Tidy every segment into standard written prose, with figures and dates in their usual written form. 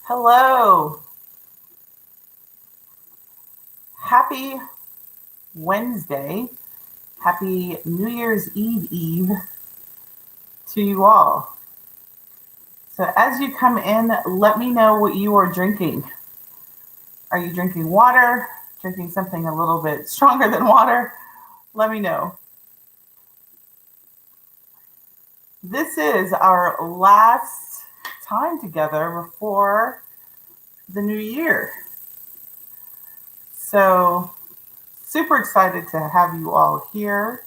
Hello. Happy Wednesday. Happy New Year's Eve to you all. So as you come in, let me know what you are drinking. Are you drinking water? Drinking something a little bit stronger than water? Let me know. This is our last time together before the new year. So super excited to have you all here.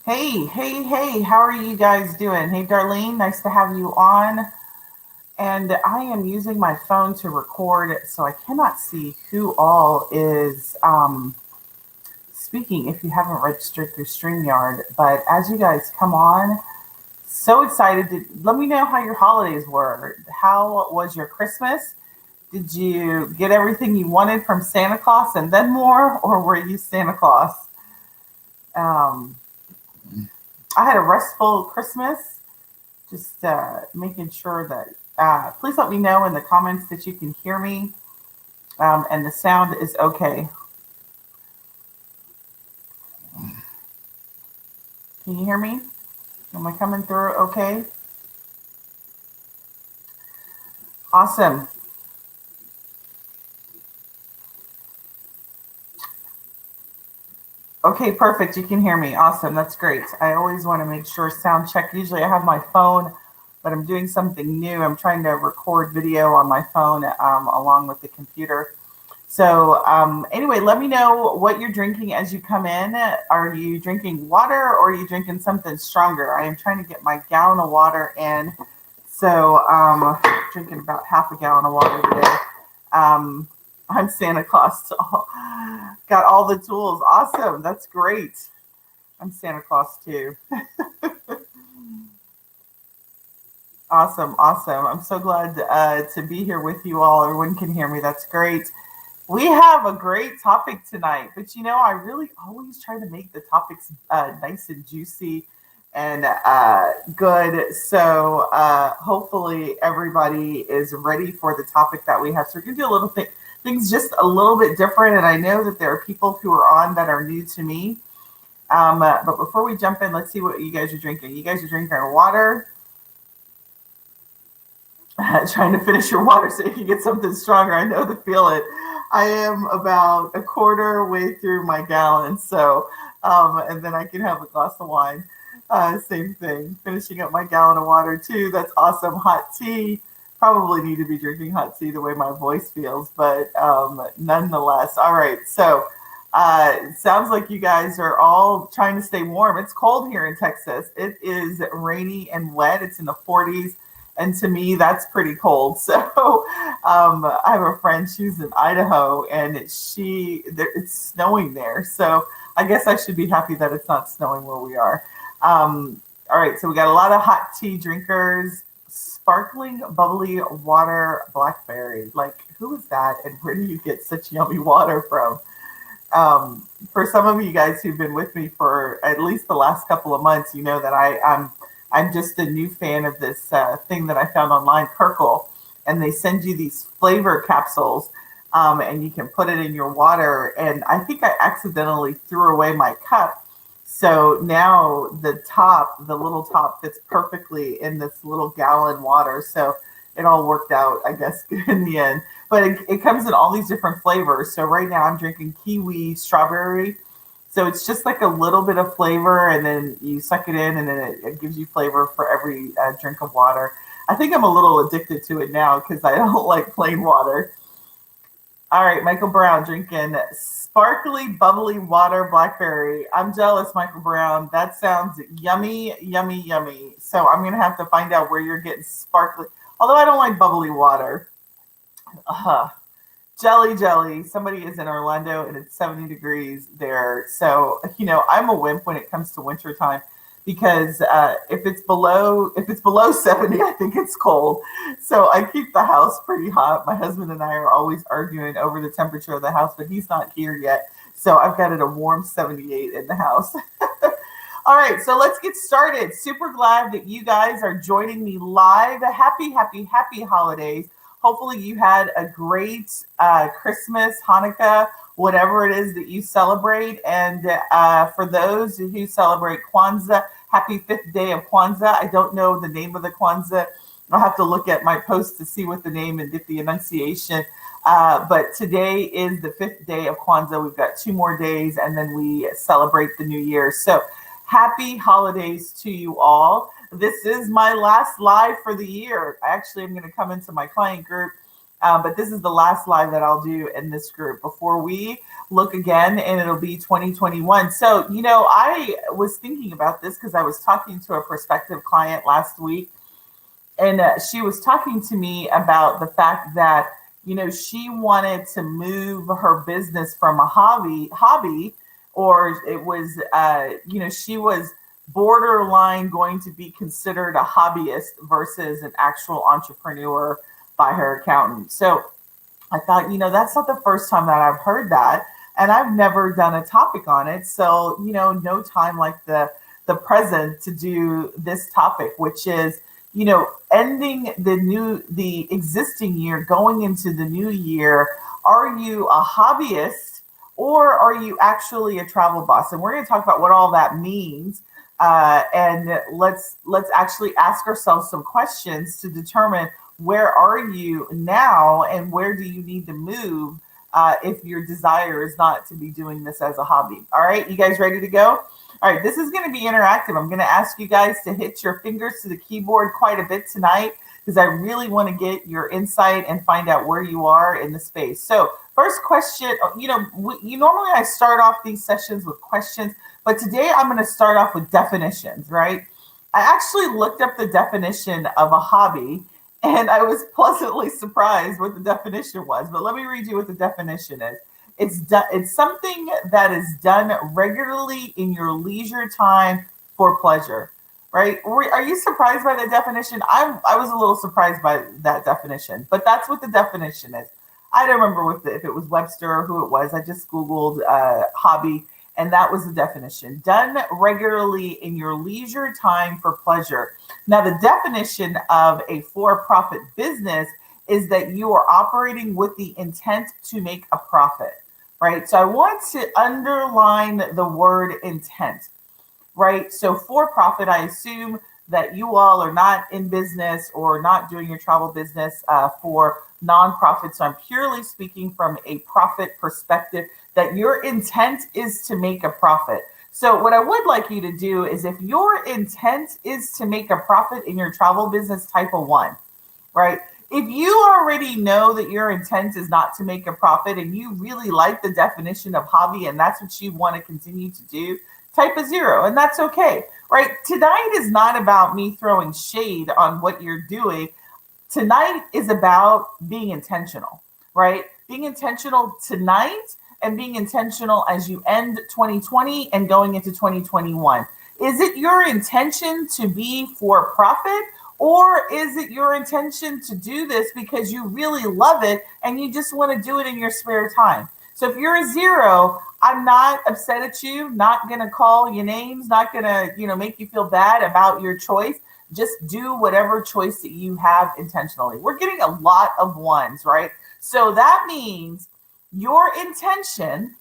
Hey, how are you guys doing? Hey, Darlene, nice to have you on. And I am using my phone to record, so I cannot see who all is speaking if you haven't registered through StreamYard. But as you guys come on, so excited to let me know how your holidays were. How was your Christmas? Did you get everything you wanted from Santa Claus and then more, or were you Santa Claus? Um, I had a restful Christmas, just making sure that, please let me know in the comments that you can hear me and the sound is okay. Can you hear me? Am I coming through okay? Awesome. Okay, perfect. You can hear me. Awesome. That's great. I always want to make sure sound check. Usually I have my phone, but I'm doing something new. I'm trying to record video on my phone along with the computer. So anyway, let me know what you're drinking as you come in. Are you drinking water or are you drinking something stronger? I am trying to get my gallon of water in. So drinking about half a gallon of water today. I'm Santa Claus. So got all the tools. Awesome. That's great. I'm Santa Claus too. Awesome. I'm so glad to be here with you all. Everyone can hear me. That's great. We have a great topic tonight, but I really always try to make the topics nice and juicy and good. So hopefully everybody is ready for the topic that we have. So we're going to do a little things just a little bit different. And I know that there are people who are on that are new to me. But before we jump in, let's see what you guys are drinking. You guys are drinking water. Trying to finish your water so you can get something stronger. I know the feeling. I am about a quarter way through my gallon, so and then I can have a glass of wine. Same thing. Finishing up my gallon of water too. That's awesome. Hot tea. Probably need to be drinking hot tea the way my voice feels, but nonetheless. All right. So it sounds like you guys are all trying to stay warm. It's cold here in Texas. It is rainy and wet. It's in the 40s. And to me, that's pretty cold. So I have a friend, she's in Idaho, and it's snowing there. So I guess I should be happy that it's not snowing where we are. All right, so we got a lot of hot tea drinkers, sparkling, bubbly water, blackberry. Like, who is that? And where do you get such yummy water from? For some of you guys who've been with me for at least the last couple of months, you know that I'm just a new fan of this thing that I found online, Kirkle, and they send you these flavor capsules, and you can put it in your water. And I think I accidentally threw away my cup. So now the little top fits perfectly in this little gallon water. So it all worked out, I guess, in the end. But it comes in all these different flavors. So right now I'm drinking kiwi strawberry. So it's just like a little bit of flavor, and then you suck it in, and then it gives you flavor for every drink of water. I think I'm a little addicted to it now because I don't like plain water. All right, Michael Brown drinking sparkly, bubbly water, blackberry. I'm jealous, Michael Brown. That sounds yummy, yummy, yummy. So I'm going to have to find out where you're getting sparkly. Although I don't like bubbly water. Jelly. Somebody is in Orlando and it's 70 degrees there. So, I'm a wimp when it comes to wintertime. because if it's below 70, I think it's cold. So I keep the house pretty hot. My husband and I are always arguing over the temperature of the house, but he's not here yet. So I've got it a warm 78 in the house. All right, so let's get started. Super glad that you guys are joining me live. Happy holidays. Hopefully you had a great Christmas, Hanukkah, whatever it is that you celebrate. And for those who celebrate Kwanzaa, happy 5th day of Kwanzaa. I don't know the name of the Kwanzaa. I'll have to look at my post to see what the name and get the enunciation. But today is the 5th day of Kwanzaa. We've got 2 more days and then we celebrate the new year. So happy holidays to you all. This is my last live for the year. Actually, I'm going to come into my client group, but this is the last live that I'll do in this group before we look again, and it'll be 2021. So, I was thinking about this because I was talking to a prospective client last week, and she was talking to me about the fact that, she wanted to move her business from a hobby, or it was, she was borderline going to be considered a hobbyist versus an actual entrepreneur by her accountant. So I thought, that's not the first time that I've heard that. And I've never done a topic on it. So, no time like the present to do this topic, which is, ending the existing year, going into the new year. Are you a hobbyist or are you actually a travel boss? And we're going to talk about what all that means. And let's actually ask ourselves some questions to determine where are you now and where do you need to move if your desire is not to be doing this as a hobby. All right, you guys ready to go? All right, this is going to be interactive. I'm going to ask you guys to hit your fingers to the keyboard quite a bit tonight because I really want to get your insight and find out where you are in the space. So first question, normally I start off these sessions with questions, but today I'm going to start off with definitions, right? I actually looked up the definition of a hobby and I was pleasantly surprised what the definition was. But let me read you what the definition is. It's something that is done regularly in your leisure time for pleasure, right? Are you surprised by that definition? I was a little surprised by that definition, but that's what the definition is. I don't remember if it was Webster or who it was. I just Googled hobby, and that was the definition. Done regularly in your leisure time for pleasure. Now, the definition of a for-profit business is that you are operating with the intent to make a profit, right? So I want to underline the word intent, right? So for-profit, I assume that you all are not in business or not doing your travel business for nonprofit. So I'm purely speaking from a profit perspective, that your intent is to make a profit. So what I would like you to do is, if your intent is to make a profit in your travel business, type a 1, right? If you already know that your intent is not to make a profit and you really like the definition of hobby and that's what you want to continue to do, type a 0, and that's okay, right? Tonight is not about me throwing shade on what you're doing. Tonight is about being intentional, right? Being intentional tonight and being intentional as you end 2020 and going into 2021. Is it your intention to be for profit, or is it your intention to do this because you really love it and you just want to do it in your spare time? So if you're a 0, I'm not upset at you, not going to call you names, not going to, make you feel bad about your choice. Just do whatever choice that you have intentionally. We're getting a lot of 1s, right? So that means your intention,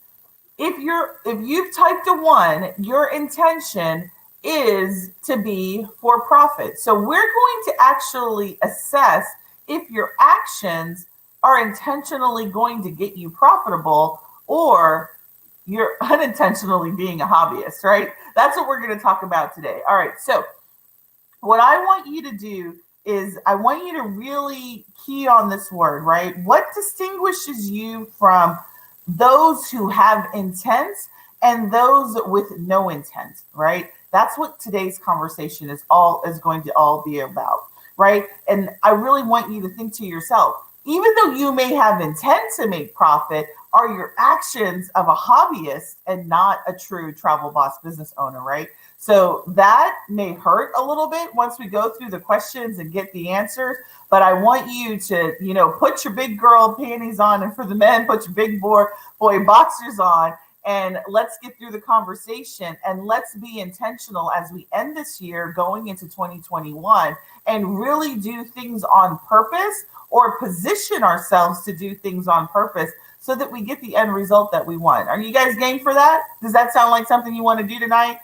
if you've typed a 1, your intention is to be for profit. So we're going to actually assess if your actions are intentionally going to get you profitable or you're unintentionally being a hobbyist, right? That's what we're going to talk about today. All right. So what I want you to do is I want you to really key on this word, right? What distinguishes you from those who have intent and those with no intent, right? That's what today's conversation is going to all be about, right? And I really want you to think to yourself, even though you may have intent to make profit, are your actions of a hobbyist and not a true travel boss business owner, right? So that may hurt a little bit once we go through the questions and get the answers. But I want you to, put your big girl panties on, and for the men, put your big boy boxers on, and let's get through the conversation, and let's be intentional as we end this year going into 2021 and really do things on purpose, or position ourselves to do things on purpose so that we get the end result that we want. Are you guys game for that? Does that sound like something you want to do tonight?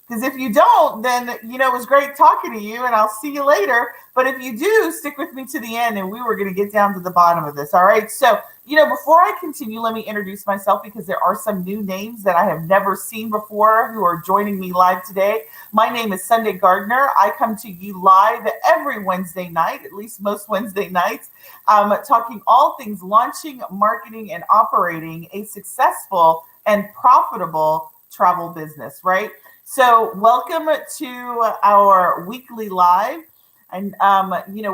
Because if you don't, then, it was great talking to you, and I'll see you later. But if you do, stick with me to the end, and we were going to get down to the bottom of this. All right. So, before I continue, let me introduce myself, because there are some new names that I have never seen before who are joining me live today. My name is Sundey Gardner. I come to you live every Wednesday night, at least most Wednesday nights, talking all things launching, marketing, and operating a successful and profitable travel business, right? So welcome to our weekly live. And,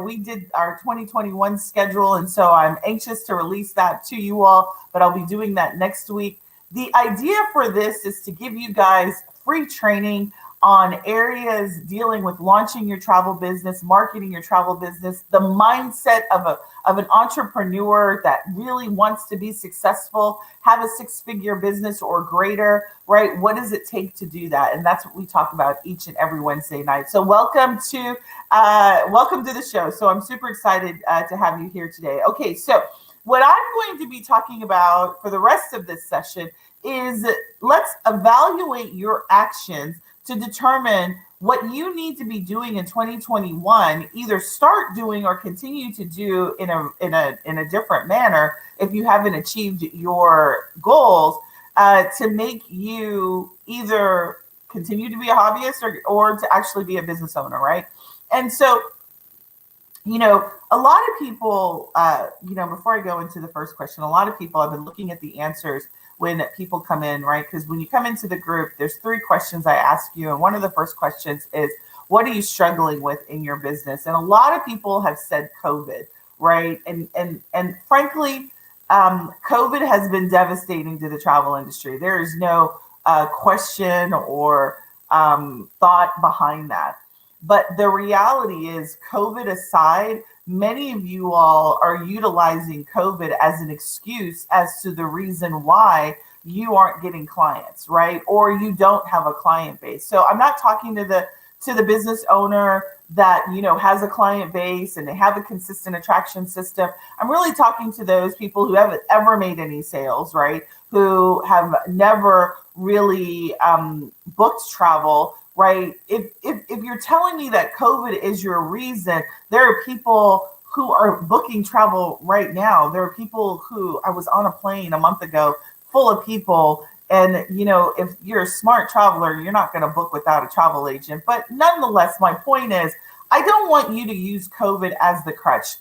we did our 2021 schedule, and so I'm anxious to release that to you all, but I'll be doing that next week. The idea for this is to give you guys free training on areas dealing with launching your travel business, marketing your travel business, the mindset of an entrepreneur that really wants to be successful, have a six-figure business or greater, right? What does it take to do that? And that's what we talk about each and every Wednesday night. So welcome to the show. So I'm super excited to have you here today. Okay, so what I'm going to be talking about for the rest of this session is let's evaluate your actions to determine what you need to be doing in 2021, either start doing or continue to do in a different manner if you haven't achieved your goals, to make you either continue to be a hobbyist or to actually be a business owner, right? And so, a lot of people, before I go into the first question, a lot of people have been looking at the answers when people come in, right? Because when you come into the group, there's 3 questions I ask you. And one of the first questions is, what are you struggling with in your business? And a lot of people have said COVID, right? And frankly, COVID has been devastating to the travel industry. There is no question or thought behind that. But the reality is, COVID aside, many of you all are utilizing COVID as an excuse as to the reason why you aren't getting clients, right? Or you don't have a client base. So I'm not talking to the business owner that, has a client base and they have a consistent attraction system. I'm really talking to those people who haven't ever made any sales, right? Who have never really booked travel, right? If you're telling me that COVID is your reason, there are people who are booking travel right now. There are people who, I was on a plane a month ago full of people, and if you're a smart traveler, you're not going to book without a travel agent. But nonetheless, my point is, I don't want you to use COVID as the crutch.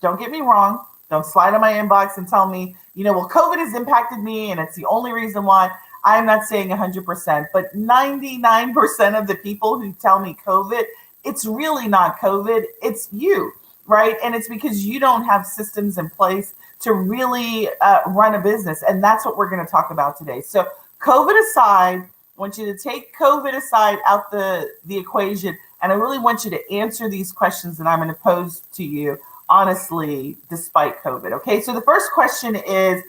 Don't get me wrong. Don't slide in my inbox and tell me, well, COVID has impacted me and it's the only reason why. I'm not saying 100%, but 99% of the people who tell me COVID, it's really not COVID, it's you, right? And it's because you don't have systems in place to really run a business. And that's what we're going to talk about today. So COVID aside, I want you to take COVID aside out the equation. And I really want you to answer these questions that I'm going to pose to you honestly, despite COVID. Okay, so the first question is,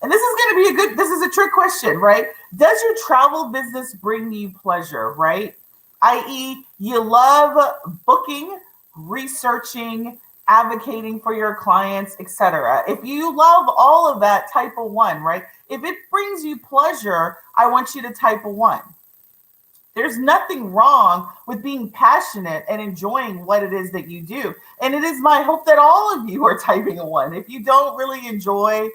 and this is going to be this is a trick question, right? Does your travel business bring you pleasure, right? i.e., you love booking, researching, advocating for your clients, etc. If you love all of that, type a 1, right? If it brings you pleasure, I want you to type a 1. There's nothing wrong with being passionate and enjoying what it is that you do. And it is my hope that all of you are typing a 1. If you don't really enjoy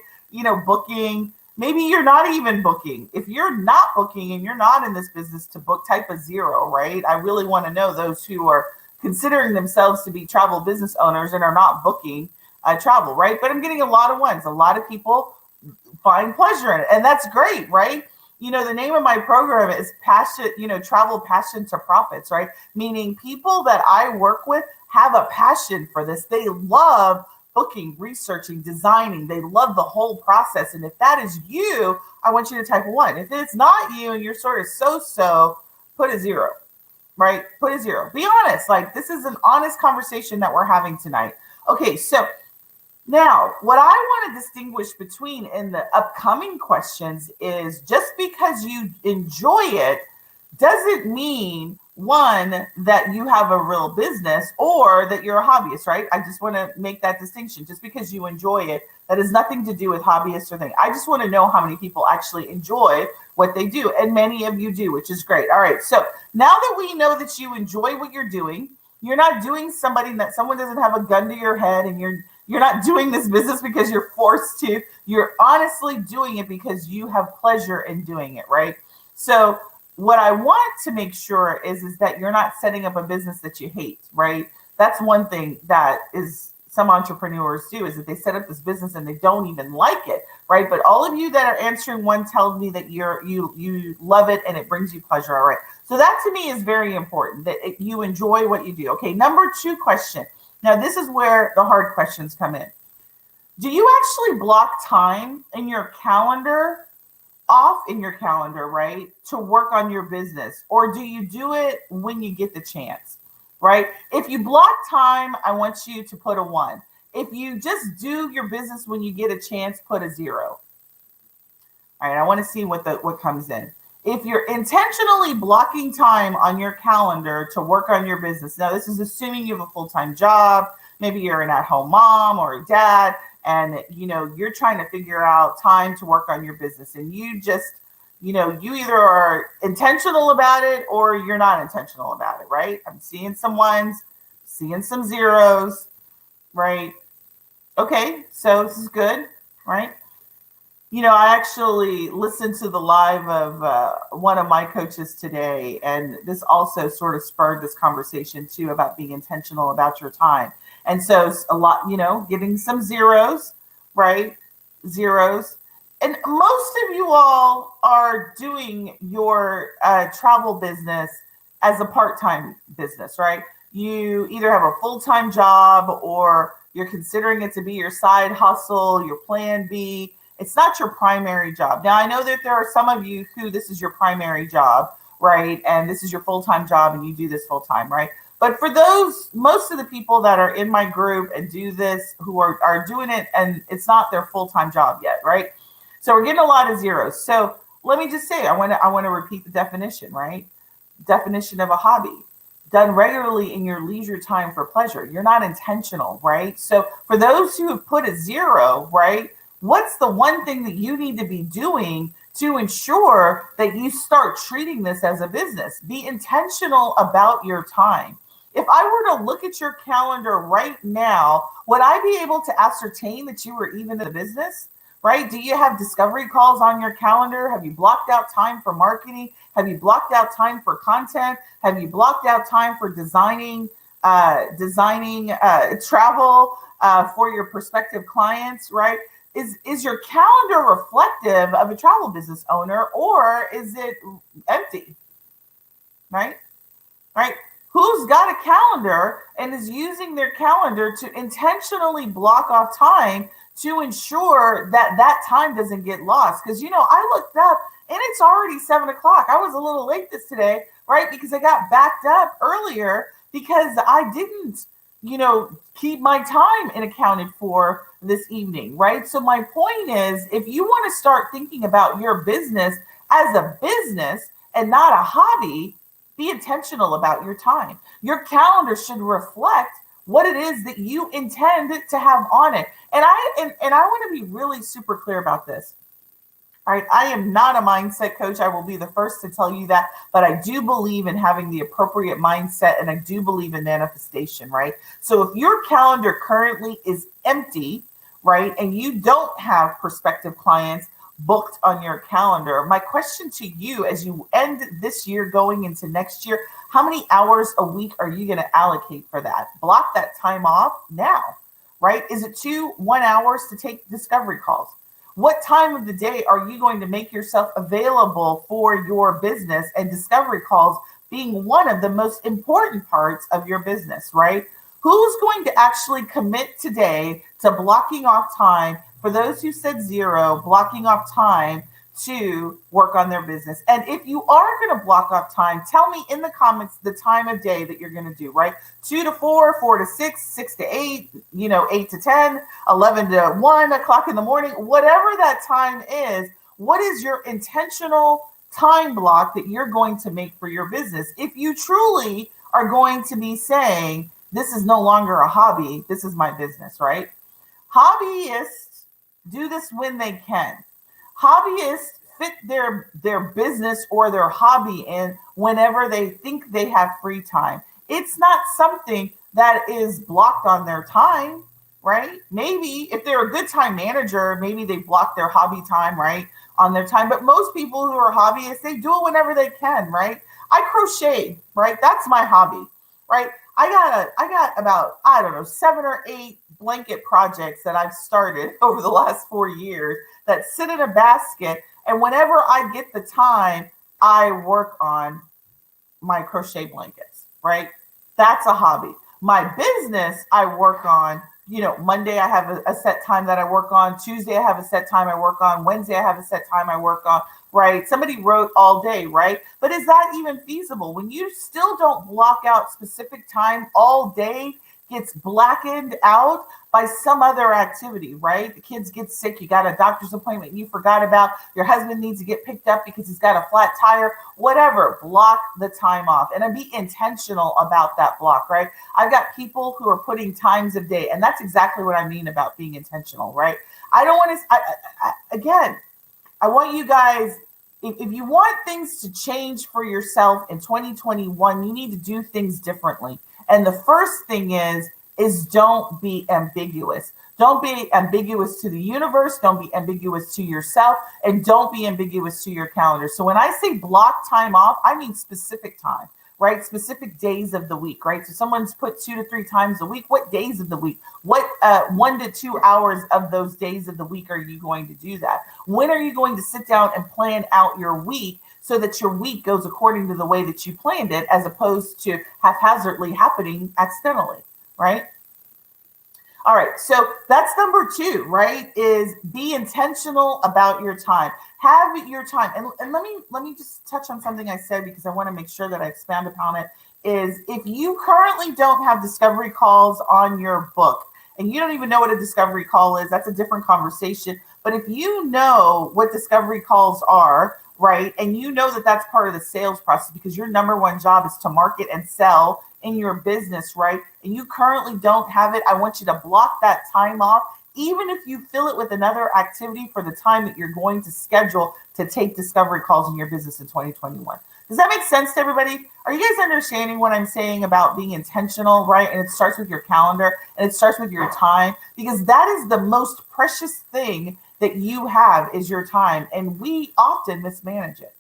booking, maybe you're not even booking. If you're not booking and you're not in this business to book, type a 0, right? I really want to know those who are considering themselves to be travel business owners and are not booking travel, right? But I'm getting a lot of 1s. A lot of people find pleasure in it, and that's great, right? The name of my program is Travel Passion to Profits, right? Meaning people that I work with have a passion for this. They love booking, researching, designing. They love the whole process. And if that is you, I want you to type 1. If it's not you and you're sort of so-so, put a 0, right? Put a 0. Be honest. Like, this is an honest conversation that we're having tonight. Okay, so now, what I want to distinguish between in the upcoming questions is just because you enjoy it doesn't mean, one, that you have a real business or that you're a hobbyist, right? I just want to make that distinction. Just because you enjoy it, that has nothing to do with hobbyist or thing. I just want to know how many people actually enjoy what they do. And many of you do, which is great. All right. So now that we know that you enjoy what you're doing, you're not doing someone doesn't have a gun to your head, and you're not doing this business because you're forced to. You're honestly doing it because you have pleasure in doing it, right? So what I want to make sure is that you're not setting up a business that you hate, right? That's one thing that is some entrepreneurs do, is that they set up this business and they don't even like it, right? But all of you that are answering 1 tells me that you love it and it brings you pleasure, all right? So that to me is very important, that you enjoy what you do. Okay, number 2 question. Now this is where the hard questions come in. Do you actually block time in your calendar, right, to work on your business? Or do you do it when you get the chance, right? If you block time, I want you to put a 1. If you just do your business when you get a chance, put a 0. All right, I want to see what comes in. If you're intentionally blocking time on your calendar to work on your business, now this is assuming you have a full-time job, maybe you're an at-home mom or a dad, and you're trying to figure out time to work on your business, and you just, you either are intentional about it or you're not intentional about it, right? I'm seeing some 1s, seeing some 0s, right? Okay, so this is good, right? I actually listened to the live of one of my coaches today, and this also sort of spurred this conversation too about being intentional about your time. And so a lot, getting some 0s, right? 0s. And most of you all are doing your travel business as a part-time business, right? You either have a full-time job or you're considering it to be your side hustle, your plan B. It's not your primary job. Now, I know that there are some of you who this is your primary job, right? And this is your full-time job and you do this full-time, right? But for those, most of the people that are in my group and do this, who are doing it and it's not their full-time job yet, right? So we're getting a lot of 0s. So let me just say, I want to repeat the definition, right? Definition of a hobby: done regularly in your leisure time for pleasure. You're not intentional, right? So for those who have put a 0, right? What's the one thing that you need to be doing to ensure that you start treating this as a business? Be intentional about your time. If I were to look at your calendar right now, would I be able to ascertain that you were even in the business, right? Do you have discovery calls on your calendar? Have you blocked out time for marketing? Have you blocked out time for content? Have you blocked out time for designing travel for your prospective clients, right? Is your calendar reflective of a travel business owner, or is it empty? Right? Who's got a calendar and is using their calendar to intentionally block off time to ensure that time doesn't get lost? Because, I looked up and it's already 7 o'clock. I was a little late today, right? Because I got backed up earlier because I didn't, keep my time and accounted for this evening, right? So my point is, if you want to start thinking about your business as a business and not a hobby, be intentional about your time. Your calendar should reflect what it is that you intend to have on it. And I want to be really super clear about this. All right, I am not a mindset coach. I will be the first to tell you that, but I do believe in having the appropriate mindset, and I do believe in manifestation, right? So if your calendar currently is empty, right, and you don't have prospective clients booked on your calendar, my question to you as you end this year going into next year, how many hours a week are you going to allocate for that? Block that time off now, right? Is it 1 hours to take discovery calls? What time of the day are you going to make yourself available for your business, and discovery calls being one of the most important parts of your business, right? Who's going to actually commit today to blocking off time? For those who said 0, blocking off time to work on their business. And if you are going to block off time, tell me in the comments the time of day that you're going to do, right? 2 to 4, 4 to 6, 6 to 8, 8 to 10, 11 to 1 o'clock in the morning, whatever that time is. What is your intentional time block that you're going to make for your business? If you truly are going to be saying, this is no longer a hobby, this is my business, right? Hobbyists do this when they can. Hobbyists fit their business or their hobby in whenever they think they have free time. It's not something that is blocked on their time, right? Maybe if they're a good time manager, maybe they block their hobby time, right, on their time. But most people who are hobbyists, they do it whenever they can, right? I crochet, right? That's my hobby, right? I got about, 7 or 8 blanket projects that I've started over the last 4 years that sit in a basket. And whenever I get the time, I work on my crochet blankets, right? That's a hobby. My business, I work on, Monday I have a set time that I work on. Tuesday I have a set time I work on. Wednesday I have a set time I work on, right? Somebody wrote all day, right? But is that even feasible? When you still don't block out specific time, all day gets blackened out by some other activity, right? The kids get sick, you got a doctor's appointment you forgot about, your husband needs to get picked up because he's got a flat tire, whatever, block the time off and be intentional about that block, right? I've got people who are putting times of day, and that's exactly what I mean about being intentional, right? I don't want to, again, I want you guys, if you want things to change for yourself in 2021, you need to do things differently. And the first thing is don't be ambiguous. Don't be ambiguous to the universe. Don't be ambiguous to yourself. And don't be ambiguous to your calendar. So when I say block time off, I mean specific time, right? Specific days of the week, right? So someone's put 2 to 3 times a week. What days of the week? What 1 to 2 hours of those days of the week are you going to do that? When are you going to sit down and plan out your week so that your week goes according to the way that you planned it, as opposed to haphazardly happening accidentally, right? All right, so that's number 2, right? Is be intentional about your time. Have your time. And let me just touch on something I said, because I want to make sure that I expand upon it. Is if you currently don't have discovery calls on your book, and you don't even know what a discovery call is, that's a different conversation. But if you know what discovery calls are, right, and you know that that's part of the sales process, because your number one job is to market and sell in your business, right, and you currently don't have it, I want you to block that time off, even if you fill it with another activity for the time that you're going to schedule to take discovery calls in your business in 2021. Does that make sense to everybody? Are you guys understanding what I'm saying about being intentional, right? And it starts with your calendar, and it starts with your time, because that is the most precious thing that you have, is your time. And we often mismanage it.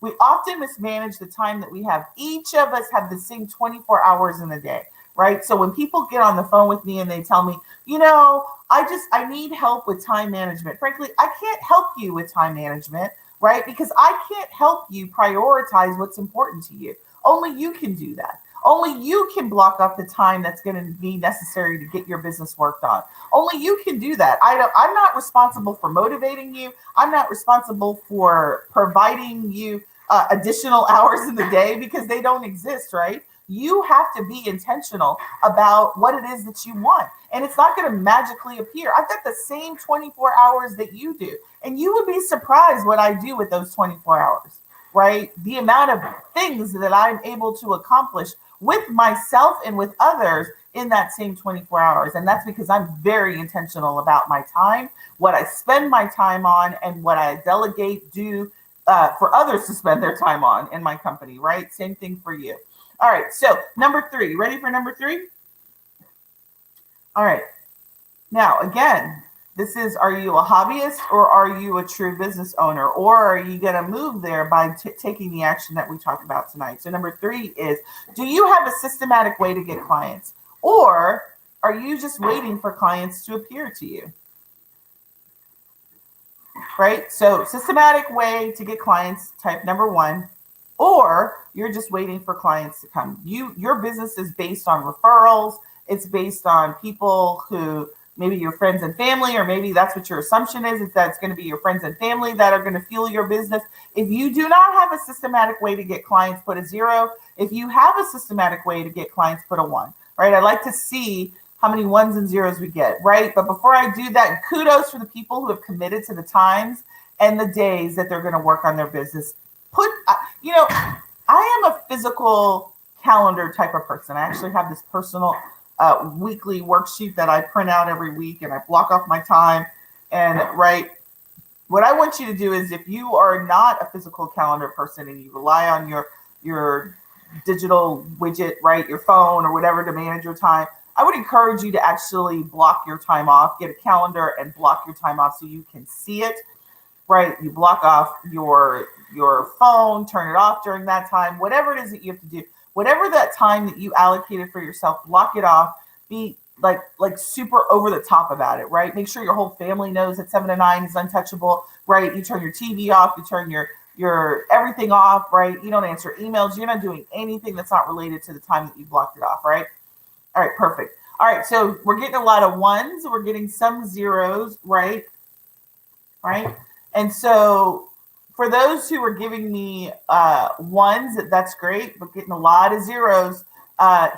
We often mismanage the time that we have. Each of us have the same 24 hours in a day, right? So when people get on the phone with me and they tell me, I need help with time management. Frankly, I can't help you with time management, right? Because I can't help you prioritize what's important to you. Only you can do that. Only you can block off the time that's going to be necessary to get your business worked on. Only you can do that. I'm not responsible for motivating you. I'm not responsible for providing you additional hours in the day, because they don't exist, right? You have to be intentional about what it is that you want. And it's not going to magically appear. I've got the same 24 hours that you do. And you would be surprised what I do with those 24 hours, right? The amount of things that I'm able to accomplish with myself and with others in that same 24 hours. And that's because I'm very intentional about my time, what I spend my time on, and what I delegate, do for others to spend their time on in my company, right? Same thing for you. All right, so number 3, ready for number 3? All right, now again, this is, are you a hobbyist or are you a true business owner? Or are you going to move there by taking the action that we talked about tonight? So number 3 is, do you have a systematic way to get clients? Or are you just waiting for clients to appear to you? Right? So systematic way to get clients, type number 1. or you're just waiting for clients to come. Your business is based on referrals. It's based on people who maybe your friends and family, or maybe that's what your assumption is that it's going to be your friends and family that are going to fuel your business. If you do not have a systematic way to get clients, put a 0. If you have a systematic way to get clients, put a 1, right? I'd like to see how many 1s and 0s we get, right? But before I do that, kudos for the people who have committed to the times and the days that they're going to work on their business. I am a physical calendar type of person. I actually have this personal weekly worksheet that I print out every week, and I block off my time. And what I want you to do is, if you are not a physical calendar person and you rely on your digital widget, right, your phone or whatever to manage your time, I would encourage you to actually block your time off, get a calendar and block your time off so you can see it, right? You block off your phone, turn it off during that time, whatever it is that you have to do. Whatever that time that you allocated for yourself, block it off. Be like super over the top about it, right? Make sure your whole family knows that 7 to 9 is untouchable, right? You turn your TV off, you turn your everything off, right? You don't answer emails. You're not doing anything that's not related to the time that you blocked it off, right? All right, perfect. All right, so we're getting a lot of 1s. We're getting some 0s, right? Right? And so for those who are giving me 1s, that's great, but getting a lot of 0s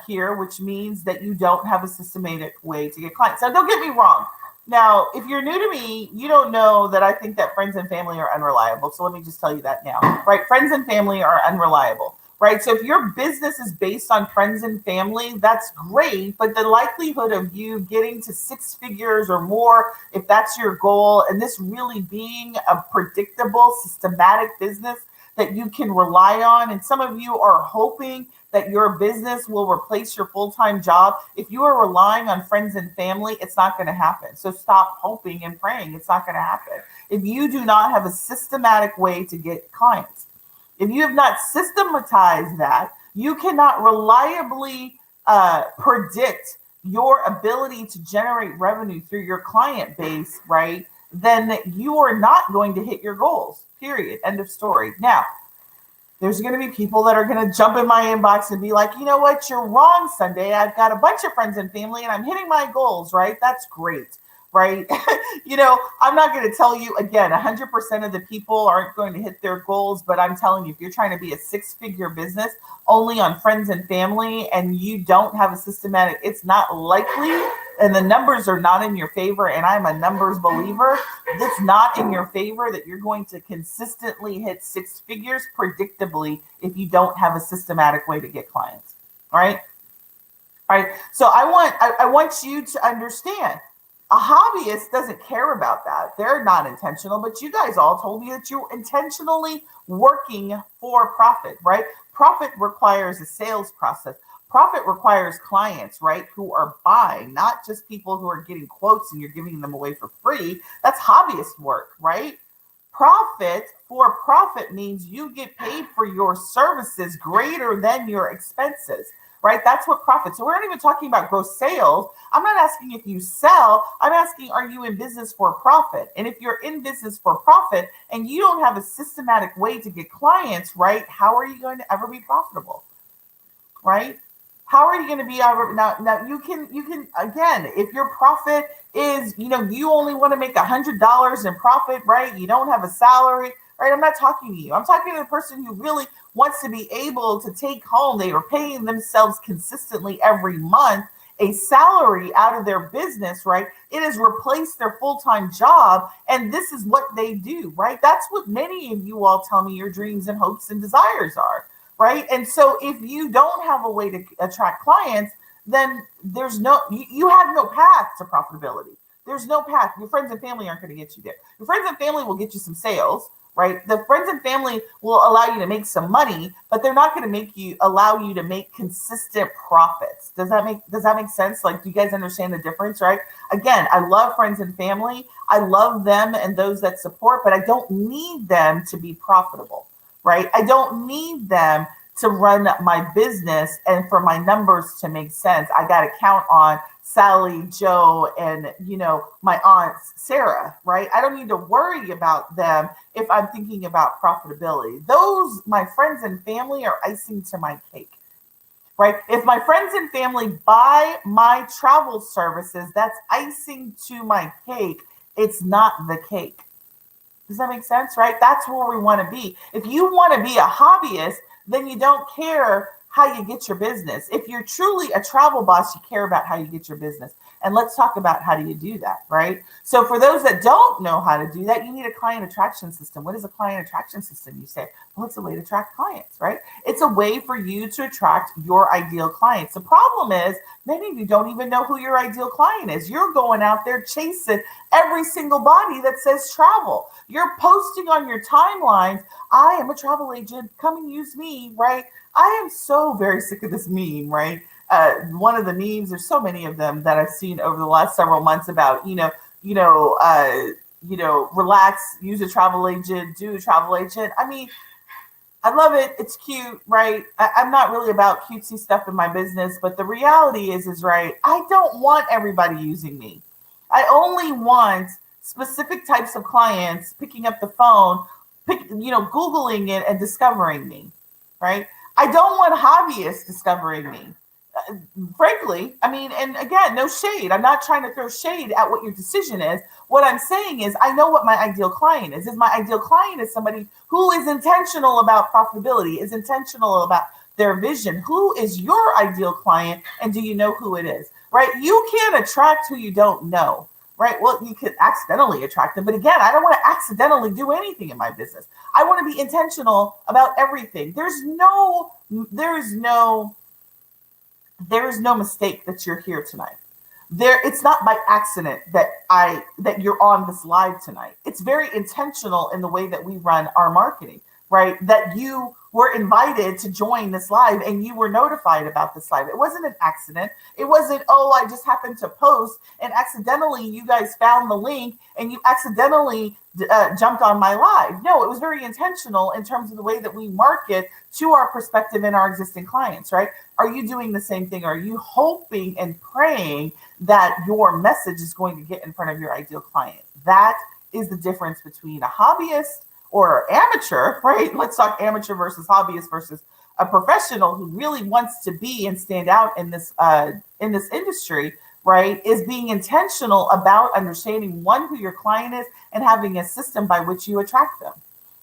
here, which means that you don't have a systematic way to get clients. Now, don't get me wrong. Now, if you're new to me, you don't know that I think that friends and family are unreliable. So let me just tell you that now, right? Friends and family are unreliable, right? So if your business is based on friends and family, that's great. But the likelihood of you getting to 6 figures or more, if that's your goal, and this really being a predictable, systematic business that you can rely on, and some of you are hoping that your business will replace your full-time job. If you are relying on friends and family, it's not going to happen. So stop hoping and praying. It's not going to happen. If you do not have a systematic way to get clients, if you have not systematized that, you cannot reliably predict your ability to generate revenue through your client base, right? Then you are not going to hit your goals, period. End of story. Now, there's going to be people that are going to jump in my inbox and be like, you know what, you're wrong, Sundey. I've got a bunch of friends and family and I'm hitting my goals, right? That's great, right? I'm not going to tell you, again, 100% of the people aren't going to hit their goals, but I'm telling you, if you're trying to be a 6-figure business only on friends and family and you don't have a systematic, it's not likely, and the numbers are not in your favor, and I'm a numbers believer, it's not in your favor that you're going to consistently hit 6 figures predictably if you don't have a systematic way to get clients, all right? All right, so I want you to understand, a hobbyist doesn't care about that. They're not intentional, but you guys all told me that you're intentionally working for profit, right? Profit requires a sales process. Profit requires clients, right, who are buying, not just people who are getting quotes and you're giving them away for free. That's hobbyist work, right? Profit for profit means you get paid for your services greater than your expenses, right? That's what profit. So we're not even talking about gross sales. I'm not asking if you sell. I'm asking, are you in business for profit? And if you're in business for profit and you don't have a systematic way to get clients, right, how are you going to ever be profitable, right? How are you going to be ever? Now you can again, if your profit is, you only want to make $100 in profit, right? You don't have a salary, right? I'm not talking to you. I'm talking to the person who really wants to be able to take home. They are paying themselves consistently every month a salary out of their business, right? It has replaced their full-time job, and this is what they do, right? That's what many of you all tell me your dreams and hopes and desires are. Right. And so if you don't have a way to attract clients, then you have no path to profitability. There's no path. Your friends and family aren't going to get you there. Your friends and family will get you some sales, right? The friends and family will allow you to make some money, but they're not going to allow you to make consistent profits. Does that make sense? Like, do you guys understand the difference, right? Again, I love friends and family. I love them and those that support, but I don't need them to be profitable. Right? I don't need them to run my business and for my numbers to make sense. I got to count on Sally, Joe, and, my aunt Sarah, right? I don't need to worry about them if I'm thinking about profitability. Those, my friends and family, are icing to my cake, right? If my friends and family buy my travel services, that's icing to my cake. It's not the cake. Does that make sense, right? That's where we want to be. If you want to be a hobbyist, then you don't care how you get your business. If you're truly a travel boss, you care about how you get your business. And let's talk about how do you do that, right? So for those that don't know how to do that, you need a client attraction system. What is a client attraction system? You say, well, it's a way to attract clients, right? It's a way for you to attract your ideal clients. The problem is many of you don't even know who your ideal client is. You're going out there chasing every single body that says travel. You're posting on your timelines, I am a travel agent, come and use me, right? I am so very sick of this meme, right? One of the memes, there's so many of them that I've seen over the last several months about, relax, use a travel agent, do a travel agent. I mean, I love it. It's cute, right? I'm not really about cutesy stuff in my business, but the reality is right, I don't want everybody using me. I only want specific types of clients picking up the phone, Googling it and discovering me, right? I don't want hobbyists discovering me. Frankly, I mean, and again, no shade. I'm not trying to throw shade at what your decision is. What I'm saying is I know what my ideal client is. My ideal client is somebody who is intentional about profitability, is intentional about their vision. Who is your ideal client, and do you know who it is, right? You can't attract who you don't know, right? Well, you could accidentally attract them. But again, I don't want to accidentally do anything in my business. I want to be intentional about everything. There is no mistake that you're here tonight. It's not by accident that you're on this live tonight. It's very intentional in the way that we run our marketing, right? That you were invited to join this live and you were notified about this live. It wasn't an accident. It wasn't, oh, I just happened to post and accidentally you guys found the link and you accidentally jumped on my live. No, it was very intentional in terms of the way that we market to our prospective and our existing clients, right? Are you doing the same thing? Are you hoping and praying that your message is going to get in front of your ideal client? That is the difference between a hobbyist or amateur, right? Let's talk amateur versus hobbyist versus a professional who really wants to be and stand out in this industry, right? Is being intentional about understanding, one, who your client is and having a system by which you attract them,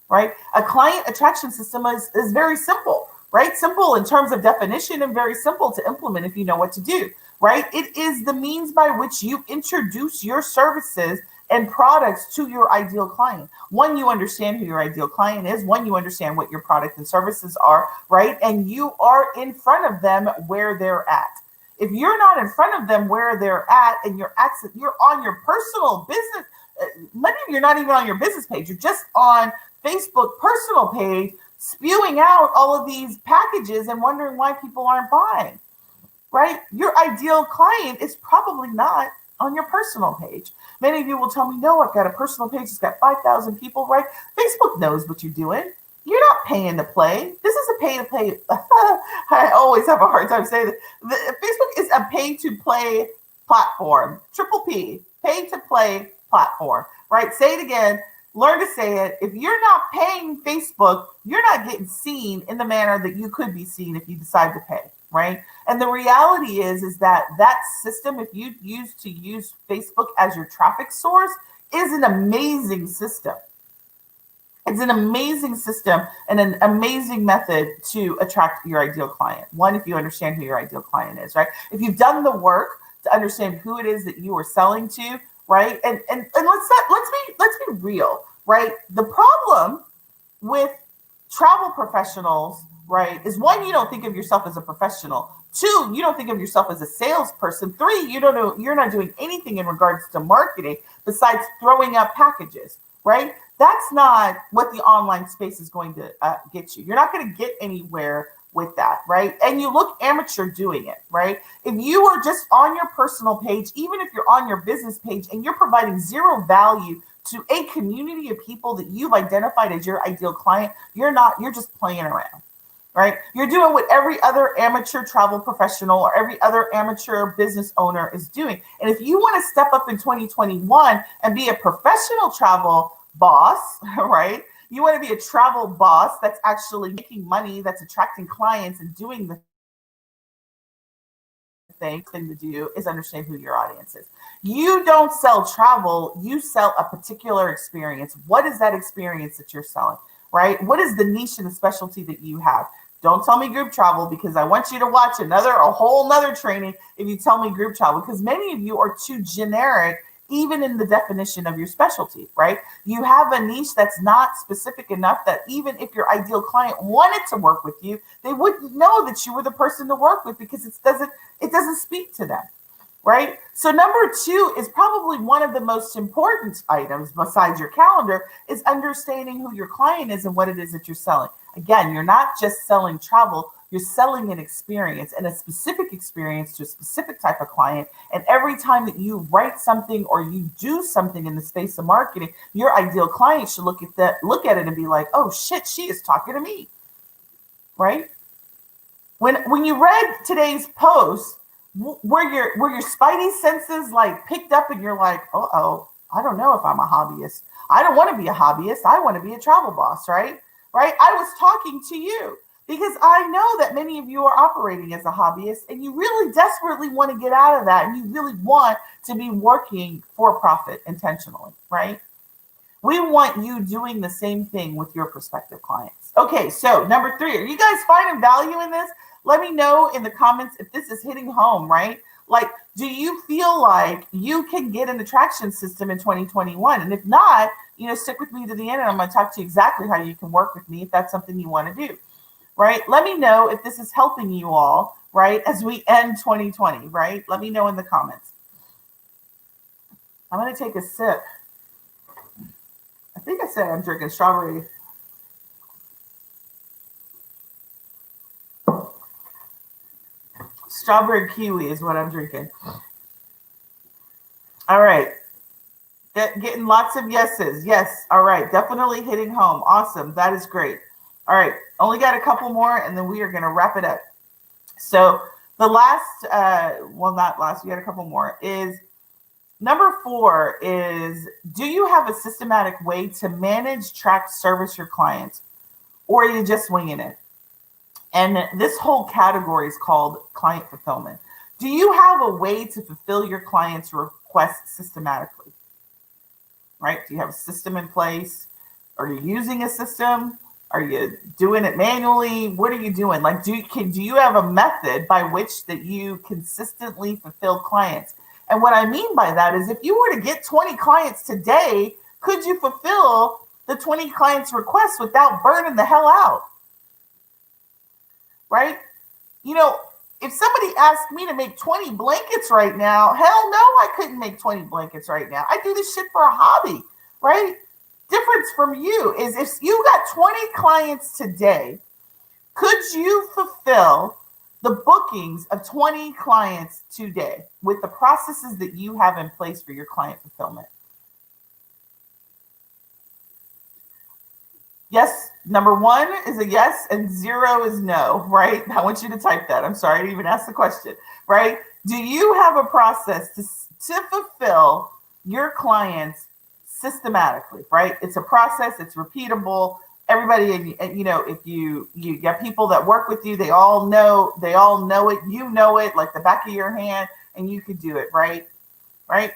right? A client attraction system is very simple, right? Simple in terms of definition and very simple to implement if you know what to do, right? It is the means by which you introduce your services and products to your ideal client. One, you understand who your ideal client is. One, you understand what your product and services are, right? And you are in front of them where they're at. If you're not in front of them where they're at and you're on your personal business, many of you are not even on your business page. You're just on Facebook personal page, spewing out all of these packages and wondering why people aren't buying, right? Your ideal client is probably not on your personal page. Many of you will tell me, no, I've got a personal page. It's got 5,000 people, right? Facebook knows what you're doing. You're not paying to play. This is a pay to play. I always have a hard time saying that. Facebook is a pay to play platform. Triple P, pay to play platform, right? Say it again. Learn to say it. If you're not paying Facebook, you're not getting seen in the manner that you could be seen if you decide to pay, right? And the reality is that system, if you use Facebook as your traffic source, is an amazing system. It's an amazing system and an amazing method to attract your ideal client. One, if you understand who your ideal client is, right? If you've done the work to understand who it is that you are selling to, right? And let's be real, right? The problem with travel professionals, right, is one, you don't think of yourself as a professional. Two, you don't think of yourself as a salesperson. Three, you're not doing anything in regards to marketing besides throwing up packages, right? That's not what the online space is going to get you. You're not going to get anywhere with that, right? And you look amateur doing it, right? If you are just on your personal page, even if you're on your business page and you're providing zero value to a community of people that you've identified as your ideal client, you're just playing around, right? You're doing what every other amateur travel professional or every other amateur business owner is doing. And if you want to step up in 2021 and be a professional travel boss, right? You want to be a travel boss that's actually making money, that's attracting clients and doing the thing to do is understand who your audience is. You don't sell travel, you sell a particular experience. What is that experience that you're selling, right? What is the niche and the specialty that you have? Don't tell me group travel, because I want you to watch a whole nother training if you tell me group travel, because many of you are too generic even in the definition of your specialty, right? You have a niche that's not specific enough that even if your ideal client wanted to work with you, they wouldn't know that you were the person to work with, because it doesn't speak to them, right? So number 2 is probably one of the most important items besides your calendar, is understanding who your client is and what it is that you're selling. Again, you're not just selling travel, you're selling an experience, and a specific experience to a specific type of client. And every time that you write something or you do something in the space of marketing, your ideal client should look at it and be like, oh shit, she is talking to me, right? When you read today's post, were your spidey senses like picked up and you're like, oh, I don't know if I'm a hobbyist. I don't want to be a hobbyist. I want to be a travel boss, right? Right? I was talking to you because I know that many of you are operating as a hobbyist and you really desperately want to get out of that, and you really want to be working for profit intentionally, right? We want you doing the same thing with your prospective clients. Okay, so number 3, are you guys finding value in this? Let me know in the comments if this is hitting home, right? Like, do you feel like you can get an attraction system in 2021? And if not, stick with me to the end, and I'm going to talk to you exactly how you can work with me if that's something you want to do, right? Let me know if this is helping you all, right, as we end 2020, right? Let me know in the comments. I'm going to take a sip. I think I said I'm drinking strawberry. Strawberry kiwi is what I'm drinking. All right. Getting lots of yeses. Yes. All right. Definitely hitting home. Awesome. That is great. All right. Only got a couple more and then we are going to wrap it up. So the last, not last, we got a couple more, is number 4 is, do you have a systematic way to manage, track, service your clients, or are you just winging it? And this whole category is called client fulfillment. Do you have a way to fulfill your clients' requests systematically? Right? Do you have a system in place? Are you using a system? Are you doing it manually? What are you doing? Like, do you have a method by which that you consistently fulfill clients? And what I mean by that is, if you were to get 20 clients today, could you fulfill the 20 clients' requests without burning the hell out? Right? If somebody asked me to make 20 blankets right now, hell no, I couldn't make 20 blankets right now. I do this shit for a hobby, right? Difference from you is, if you got 20 clients today, could you fulfill the bookings of 20 clients today with the processes that you have in place for your client fulfillment? Yes, number 1 is a yes and 0 is no, right? I want you to type that. I'm sorry to even ask the question, right? Do you have a process to fulfill your clients systematically, right? It's a process, it's repeatable. Everybody, if you got people that work with you, they all know it, like the back of your hand, and you could do it, right? Right?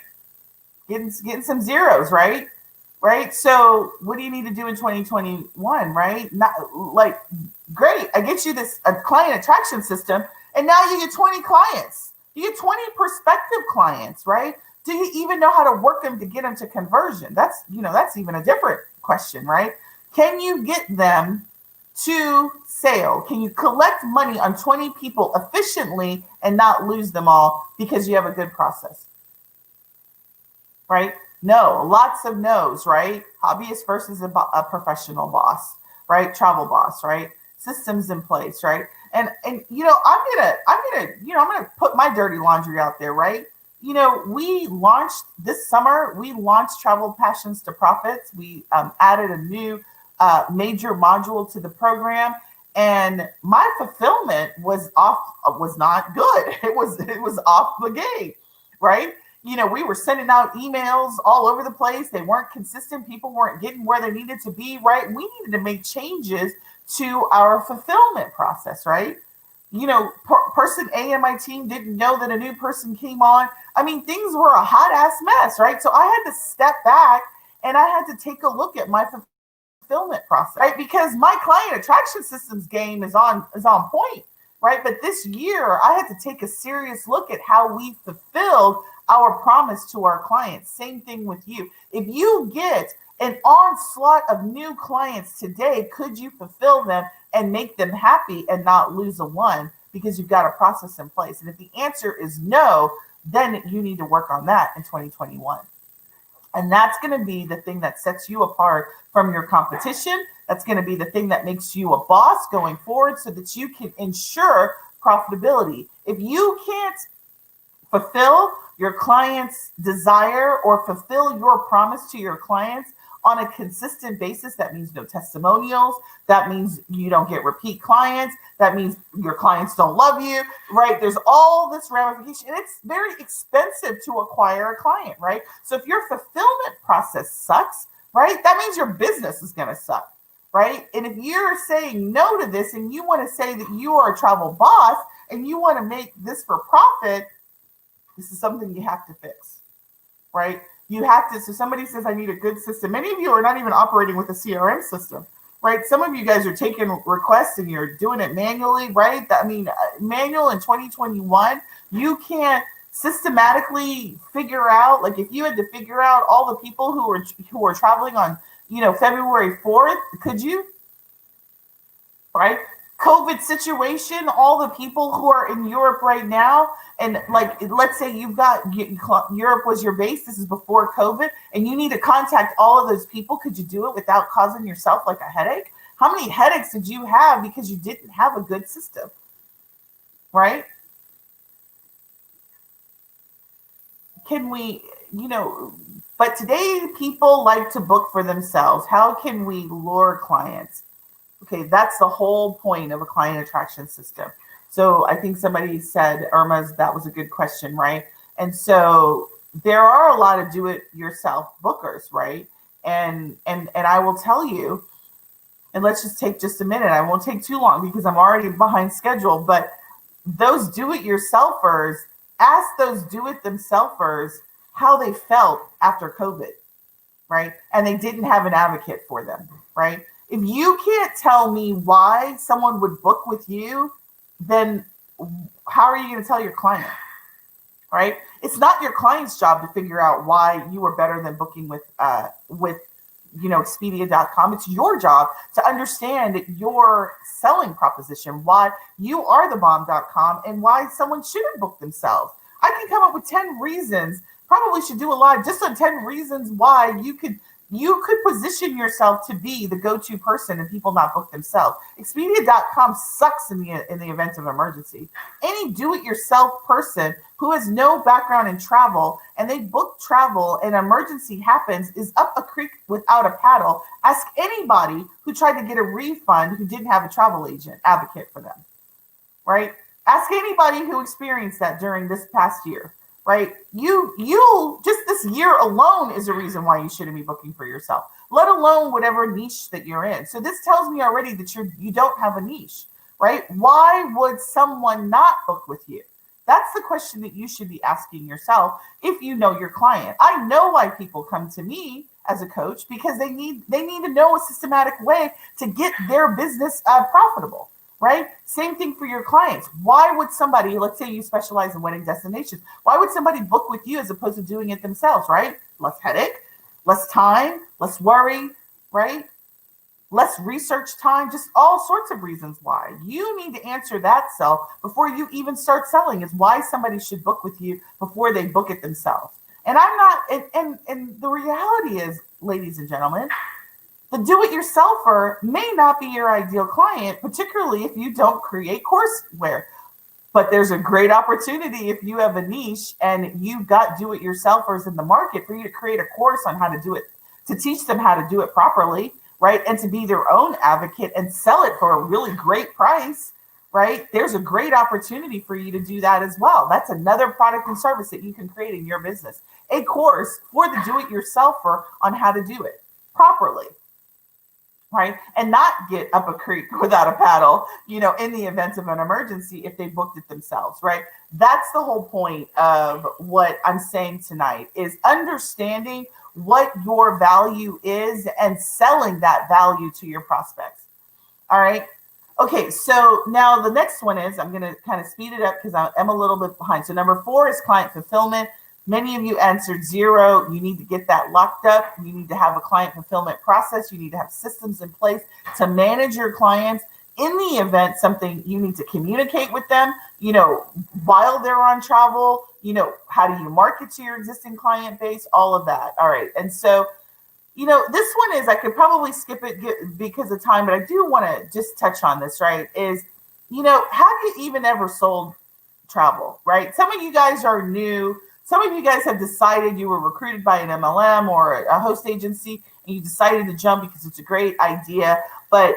Getting some zeros, right? Right. So what do you need to do in 2021? Right. Not like, great. I get you a client attraction system, and now you get 20 clients. You get 20 prospective clients, right? Do you even know how to work them to get them to conversion? That's even a different question, right? Can you get them to sale? Can you collect money on 20 people efficiently and not lose them all because you have a good process? Right? No, lots of no's, right? Hobbyist versus a professional boss, right? Travel boss, right? Systems in place, right? And I'm gonna put my dirty laundry out there, right? We launched this summer. We launched Travel Passions to Profits. We added a new major module to the program, and my fulfillment was not good. It was off the gate, right? We were sending out emails all over the place. They weren't consistent. People weren't getting where they needed to be, right? We needed to make changes to our fulfillment process, right? Person A in my team didn't know that a new person came on. I mean, things were a hot ass mess, right? So I had to step back and I had to take a look at my fulfillment process, right? Because my client attraction systems game is on point, right? But this year I had to take a serious look at how we fulfilled our promise to our clients. Same thing with you. If you get an onslaught of new clients today, could you fulfill them and make them happy and not lose a one because you've got a process in place? And if the answer is no, then you need to work on that in 2021. And that's going to be the thing that sets you apart from your competition. That's going to be the thing that makes you a boss going forward so that you can ensure profitability. If you can't fulfill your client's desire or fulfill your promise to your clients on a consistent basis, that means no testimonials. That means you don't get repeat clients. That means your clients don't love you, right? There's all this ramification, and it's very expensive to acquire a client, right? So if your fulfillment process sucks, right, that means your business is going to suck, right? And if you're saying no to this and you want to say that you are a travel boss and you want to make this for profit, this is something you have to fix, right? You have to, so somebody says, I need a good system. Many of you are not even operating with a CRM system, right? Some of you guys are taking requests and you're doing it manually, right? Manual in 2021, you can't systematically figure out, like if you had to figure out all the people who are traveling on, February 4th, could you? Right? COVID situation, all the people who are in Europe right now, and like, let's say Europe was your base, this is before COVID, and you need to contact all of those people. Could you do it without causing yourself like a headache? How many headaches did you have because you didn't have a good system, right? Can we, but today people like to book for themselves. How can we lure clients? Okay, that's the whole point of a client attraction system. So I think somebody said, Irma's, that was a good question, right? And so there are a lot of do-it-yourself bookers, right? And I will tell you, and let's just take just a minute. I won't take too long because I'm already behind schedule. But those do-it-yourselfers, ask those do-it-themselfers how they felt after COVID, right? And they didn't have an advocate for them, right? If you can't tell me why someone would book with you, then how are you going to tell your client, right? It's not your client's job to figure out why you are better than booking with Expedia.com. It's your job to understand your selling proposition, why you are the bomb.com and why someone shouldn't book themselves. I can come up with 10 reasons, probably should do a live just on 10 reasons why you could position yourself to be the go-to person and people not book themselves. Expedia.com sucks in the event of emergency. Any do-it-yourself person who has no background in travel and they book travel and an emergency happens is up a creek without a paddle. Ask anybody who tried to get a refund who didn't have a travel agent advocate for them, right? Ask anybody who experienced that during this past year. Right? You just this year alone is a reason why you shouldn't be booking for yourself, let alone whatever niche that you're in. So this tells me already that you don't have a niche, right? Why would someone not book with you? That's the question that you should be asking yourself if you know your client. I know why people come to me as a coach because they need to know a systematic way to get their business profitable. Right? Same thing for your clients. Why would somebody, let's say you specialize in wedding destinations, why would somebody book with you as opposed to doing it themselves, right? Less headache, less time, less worry, right? Less research time, just all sorts of reasons why. You need to answer that self before you even start selling is why somebody should book with you before they book it themselves. And I'm not, and the reality is, ladies and gentlemen, the do-it-yourselfer may not be your ideal client, particularly if you don't create courseware. But there's a great opportunity if you have a niche and you've got do-it-yourselfers in the market for you to create a course on how to do it, to teach them how to do it properly, right? And to be their own advocate and sell it for a really great price, right? There's a great opportunity for you to do that as well. That's another product and service that you can create in your business. A course for the do-it-yourselfer on how to do it properly, right? And not get up a creek without a paddle, in the event of an emergency if they booked it themselves, right? That's the whole point of what I'm saying tonight, is understanding what your value is and selling that value to your prospects. All right. Okay, so now the next one is, I'm going to kind of speed it up because I'm a little bit behind. So number 4 is client fulfillment. Many of you answered 0. You need to get that locked up. You need to have a client fulfillment process. You need to have systems in place to manage your clients. In the event something, you need to communicate with them, while they're on travel, how do you market to your existing client base, all of that. All right. And so, this one is, I could probably skip it because of time, but I do want to just touch on this, right? Is, have you even ever sold travel, right? Some of you guys are new. Some of you guys have decided you were recruited by an MLM or a host agency and you decided to jump because it's a great idea. But,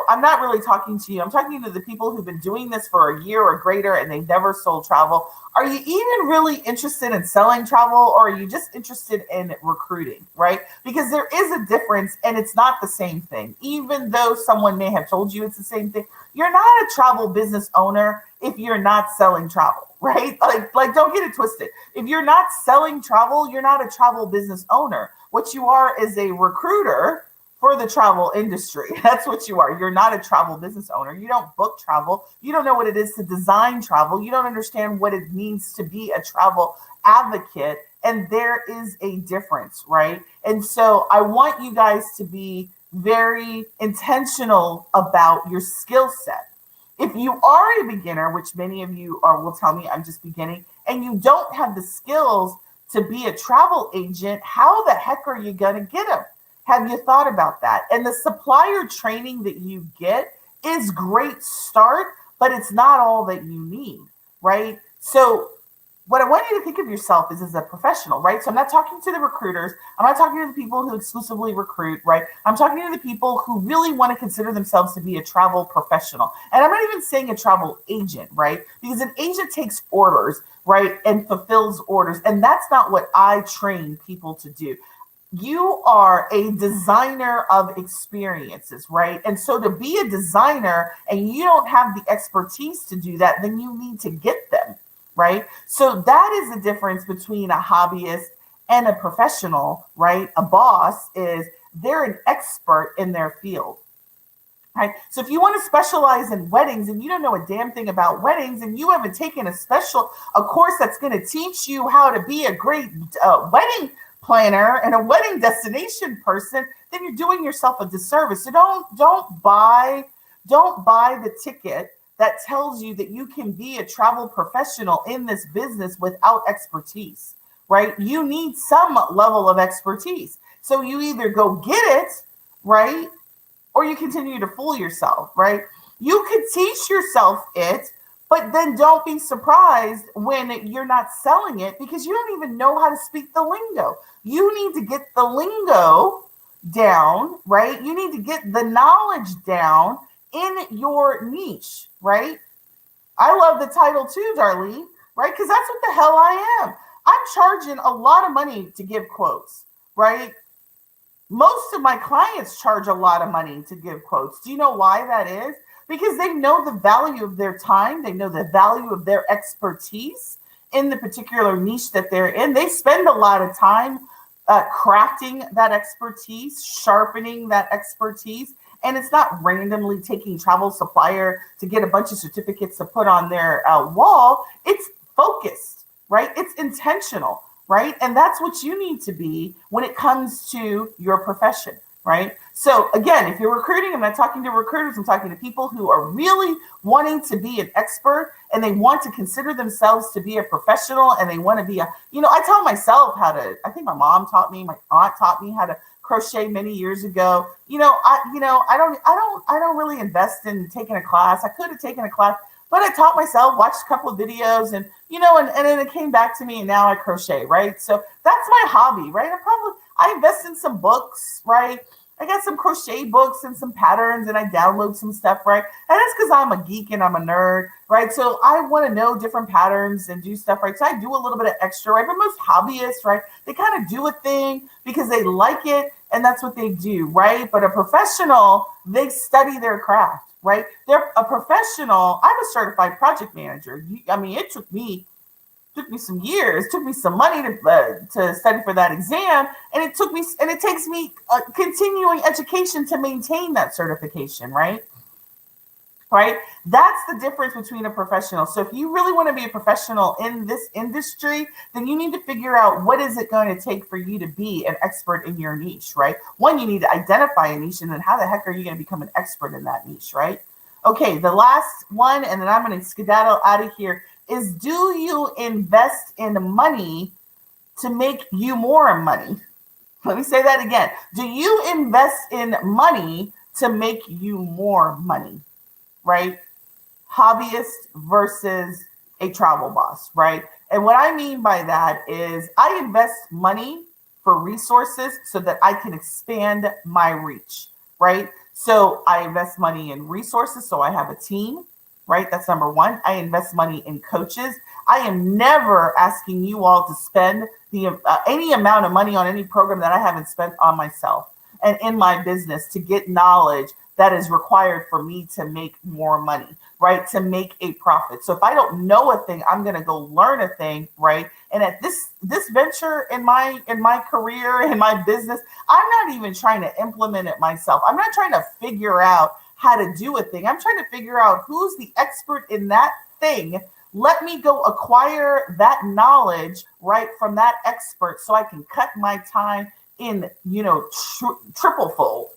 I'm not really talking to you. I'm talking to the people who've been doing this for a year or greater and they've never sold travel. Are you even really interested in selling travel, or are you just interested in recruiting, right? Because there is a difference and it's not the same thing. Even though someone may have told you it's the same thing, you're not a travel business owner if you're not selling travel, right? Like don't get it twisted. If you're not selling travel, you're not a travel business owner. What you are is a recruiter for the travel industry. That's what you are. You're not a travel business owner. You don't book travel. You don't know what it is to design travel. You don't understand what it means to be a travel advocate. And there is a difference, right? And so I want you guys to be very intentional about your skill set. If you are a beginner, which many of you will tell me I'm just beginning, and you don't have the skills to be a travel agent, how the heck are you going to get them? Have you thought about that? And the supplier training that you get is great start, but it's not all that you need, right? So what I want you to think of yourself is as a professional, right? So I'm not talking to the recruiters. I'm not talking to the people who exclusively recruit, right? I'm talking to the people who really want to consider themselves to be a travel professional. And I'm not even saying a travel agent, right? Because an agent takes orders, right? And fulfills orders. And that's not what I train people to do. You are a designer of experiences, right? And so to be a designer and you don't have the expertise to do that, then you need to get them, right? So that is the difference between a hobbyist and a professional, right? A boss is they're an expert in their field, right? So if you want to specialize in weddings and you don't know a damn thing about weddings and you haven't taken a course that's going to teach you how to be a great wedding planner and a wedding destination person, then you're doing yourself a disservice. So don't buy the ticket that tells you that you can be a travel professional in this business without expertise, right? You need some level of expertise. So you either go get it, right? Or you continue to fool yourself, right? You could teach yourself it, but then don't be surprised when you're not selling it because you don't even know how to speak the lingo. You need to get the lingo down, right? You need to get the knowledge down in your niche, right? I love the title too, Darlene, right? Because that's what the hell I am. I'm charging a lot of money to give quotes, right? Most of my clients charge a lot of money to give quotes. Do you know why that is? Because they know the value of their time. They know the value of their expertise in the particular niche that they're in. They spend a lot of time crafting that expertise, sharpening that expertise. And it's not randomly taking travel supplier to get a bunch of certificates to put on their wall. It's focused, right? It's intentional, right? And that's what you need to be when it comes to your profession, right? So again, if you're recruiting, I'm not talking to recruiters, I'm talking to people who are really wanting to be an expert and they want to consider themselves to be a professional and they want to be I tell myself I think my mom taught me, my aunt taught me how to crochet many years ago. I don't really invest in taking a class. I could have taken a class, but I taught myself, watched a couple of videos and then it came back to me and now I crochet, right? So that's my hobby, right? I invest in some books, right? I got some crochet books and some patterns, and I download some stuff, right? And that's because I'm a geek and I'm a nerd, right? So I want to know different patterns and do stuff, right? So I do a little bit of extra, right? But most hobbyists, right, they kind of do a thing because they like it and that's what they do, right? But a professional, they study their craft, right? They're a professional. I'm a certified project manager. I mean, it took me some years, took me some money to study for that exam, and it takes me continuing education to maintain that certification, right? Right? That's the difference between a professional. So if you really want to be a professional in this industry, then you need to figure out what is it going to take for you to be an expert in your niche, right? One, you need to identify a niche, and then how the heck are you going to become an expert in that niche, right? Okay, the last one, and then I'm going to skedaddle out of here, is do you invest in money to make you more money? Let me say that again. Do you invest in money to make you more money, right? Hobbyist versus a travel boss, right? And what I mean by that is I invest money for resources so that I can expand my reach, right? So I invest money in resources so I have a team, right? That's number one. I invest money in coaches. I am never asking you all to spend any amount of money on any program that I haven't spent on myself and in my business to get knowledge that is required for me to make more money, right? To make a profit. So if I don't know a thing, I'm going to go learn a thing, right? And at this venture in my career, in my business, I'm not even trying to implement it myself. I'm not trying to figure out how to do a thing. I'm trying to figure out who's the expert in that thing. Let me go acquire that knowledge, right, from that expert so I can cut my time in, triple fold,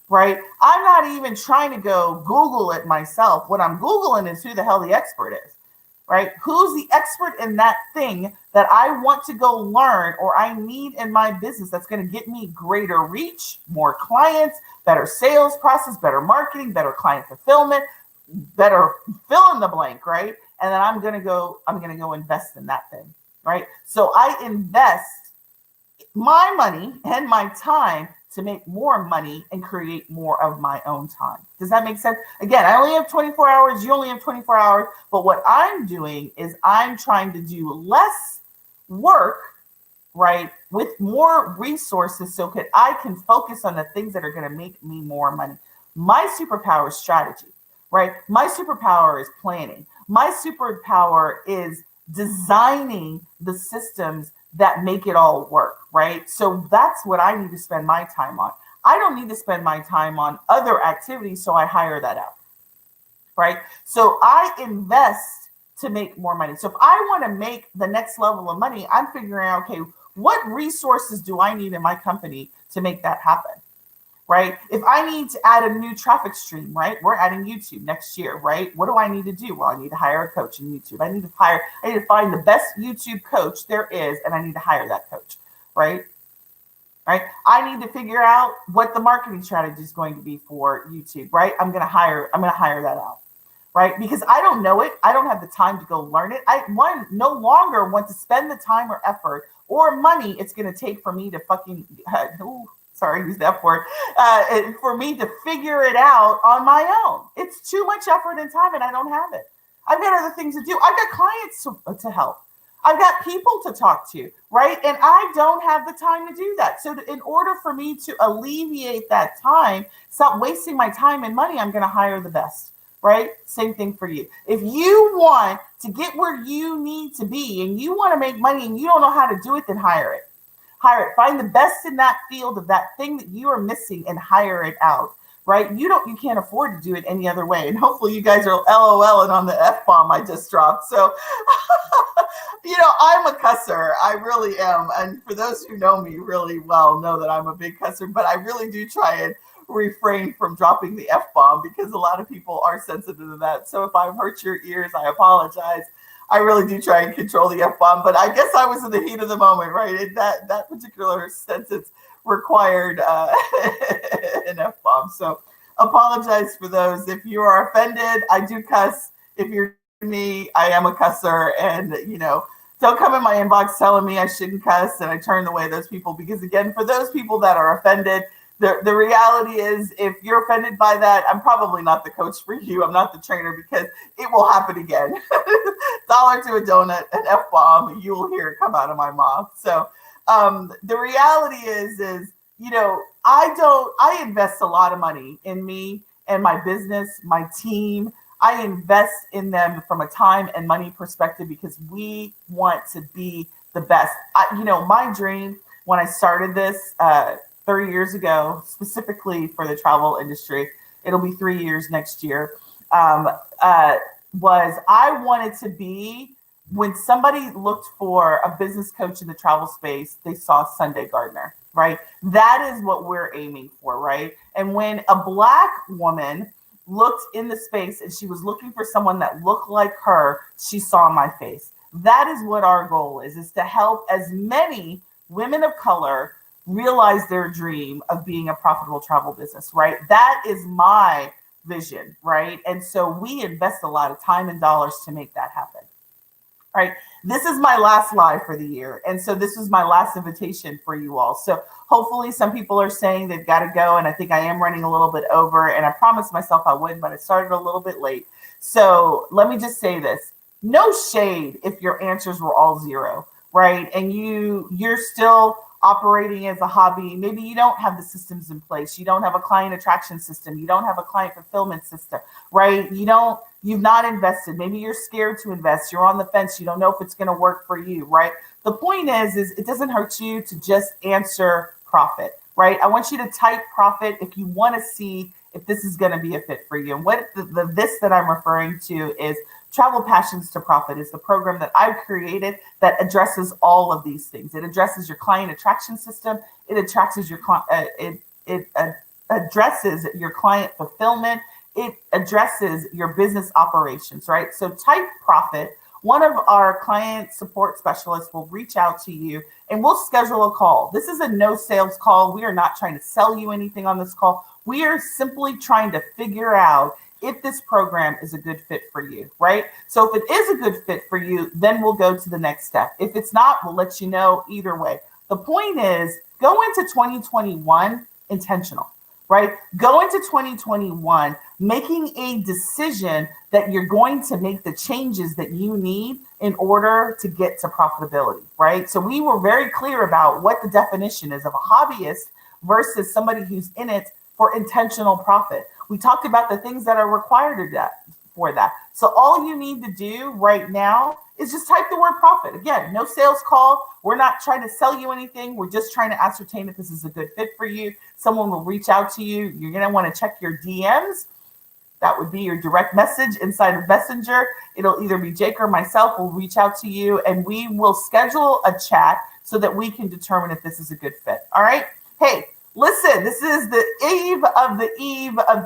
right? I'm not even trying to go Google it myself. What I'm Googling is who the hell the expert is, right? Who's the expert in that thing that I want to go learn or I need in my business that's going to get me greater reach, more clients, better sales process, better marketing, better client fulfillment, better fill in the blank, right? And then I'm going to go invest in that thing, right? So I invest my money and my time to make more money and create more of my own time. Does that make sense? Again, I only have 24 hours. You only have 24 hours. But what I'm doing is I'm trying to do less work, right, with more resources so that I can focus on the things that are going to make me more money. My superpower is strategy, right? My superpower is planning. My superpower is designing the systems that make it all work, right? So that's what I need to spend my time on. I don't need to spend my time on other activities, so I hire that out, right? So I invest to make more money. So if I want to make the next level of money, I'm figuring out, okay, what resources do I need in my company to make that happen, right? If I need to add a new traffic stream, right? We're adding YouTube next year, right? What do I need to do? Well, I need to hire a coach in YouTube. I need to find the best YouTube coach there is, and I need to hire that coach, right? Right? I need to figure out what the marketing strategy is going to be for YouTube, right? I'm going to hire that out, right? Because I don't know it. I don't have the time to go learn it. I no longer want to spend the time or effort or money it's going to take for me to use that word, for me to figure it out on my own. It's too much effort and time, and I don't have it. I've got other things to do. I've got clients to help. I've got people to talk to, right? And I don't have the time to do that. So in order for me to alleviate that time, stop wasting my time and money, I'm going to hire the best, right? Same thing for you. If you want to get where you need to be and you want to make money and you don't know how to do it, then hire it. Hire it. Find the best in that field of that thing that you are missing and hire it out, right? You can't afford to do it any other way. And hopefully you guys are LOLing on the F-bomb I just dropped. So, I'm a cusser. I really am. And for those who know me really well know that I'm a big cusser, but I really do try and refrain from dropping the F-bomb because a lot of people are sensitive to that. So if I've hurt your ears, I apologize. I really do try and control the F-bomb, but I guess I was in the heat of the moment, right? That particular sentence required an F-bomb. So apologize for those. If you are offended, I do cuss. If you're me, I am a cusser. And, don't come in my inbox telling me I shouldn't cuss and I turn away those people. Because, again, for those people that are offended, The reality is, if you're offended by that, I'm probably not the coach for you. I'm not the trainer, because it will happen again. Dollar to a donut, an F-bomb, you will hear it come out of my mouth. So the reality is, I invest a lot of money in me and my business, my team. I invest in them from a time and money perspective, because we want to be the best. My dream when I started this 30 years ago, specifically for the travel industry, it'll be 3 years next year, was I wanted to be, when somebody looked for a business coach in the travel space, they saw Sundey Gardner, right? That is what we're aiming for, right? And when a Black woman looked in the space and she was looking for someone that looked like her, she saw my face. That is what our goal is to help as many women of color realize their dream of being a profitable travel business, right? That is my vision, right? And so we invest a lot of time and dollars to make that happen, right? This is my last live for the year. And so this is my last invitation for you all. So hopefully some people are saying they've got to go. And I think I am running a little bit over, and I promised myself I wouldn't, but I started a little bit late. So let me just say this. No shade if your answers were all zero, right? And you're still operating as a hobby. Maybe you don't have the systems in place. You don't have a client attraction system. You don't have a client fulfillment system, right? You've not invested. Maybe you're scared to invest. You're on the fence. You don't know if it's going to work for you, right? The point is it doesn't hurt you to just answer profit, right? I want you to type profit if you want to see if this is going to be a fit for you. And what this that I'm referring to is Travel Passions to Profit, is the program that I've created that addresses all of these things. It addresses your client attraction system. It addresses your addresses your client fulfillment. It addresses your business operations, right? So type profit. One of our client support specialists will reach out to you and we'll schedule a call. This is a no sales call. We are not trying to sell you anything on this call. We are simply trying to figure out if this program is a good fit for you, right? So if it is a good fit for you, then we'll go to the next step. If it's not, we'll let you know either way. The point is, go into 2021 intentional, right? Go into 2021 making a decision that you're going to make the changes that you need in order to get to profitability, right? So we were very clear about what the definition is of a hobbyist versus somebody who's in it for intentional profit. We talked about the things that are required for that. So all you need to do right now is just type the word profit. Again, no sales call. We're not trying to sell you anything. We're just trying to ascertain if this is a good fit for you. Someone will reach out to you. You're going to want to check your DMs. That would be your direct message inside of Messenger. It'll either be Jake or myself will reach out to you, and we will schedule a chat so that we can determine if this is a good fit. All right. Hey, listen, this is the eve of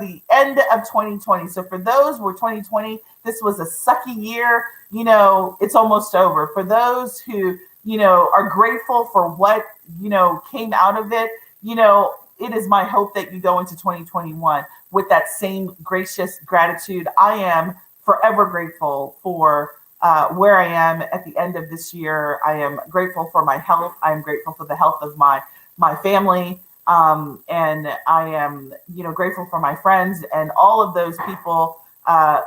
the end of 2020. So for those who were 2020, this was a sucky year. It's almost over. For those who, are grateful for what, came out of it, it is my hope that you go into 2021 with that same gracious gratitude. I am forever grateful for where I am at the end of this year. I am grateful for my health. I am grateful for the health of my family. And I am, grateful for my friends and all of those people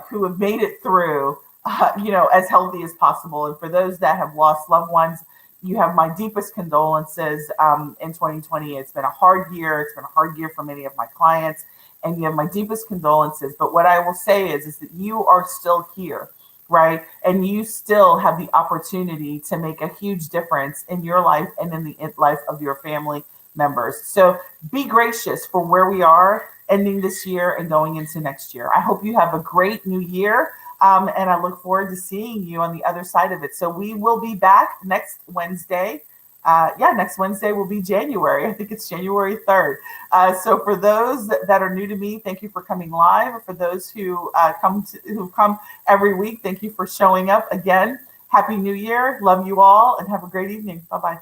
who have made it through, as healthy as possible. And for those that have lost loved ones, you have my deepest condolences in 2020. It's been a hard year. It's been a hard year for many of my clients, and you have my deepest condolences. But what I will say is that you are still here, right? And you still have the opportunity to make a huge difference in your life and in the life of your family members. So be gracious for where we are ending this year and going into next year. I hope you have a great new year. And I look forward to seeing you on the other side of it. So we will be back next Wednesday. Next Wednesday will be January. I think it's January 3rd. So for those that are new to me, thank you for coming live. For those who come every week, thank you for showing up again. Happy New Year. Love you all and have a great evening. Bye-bye.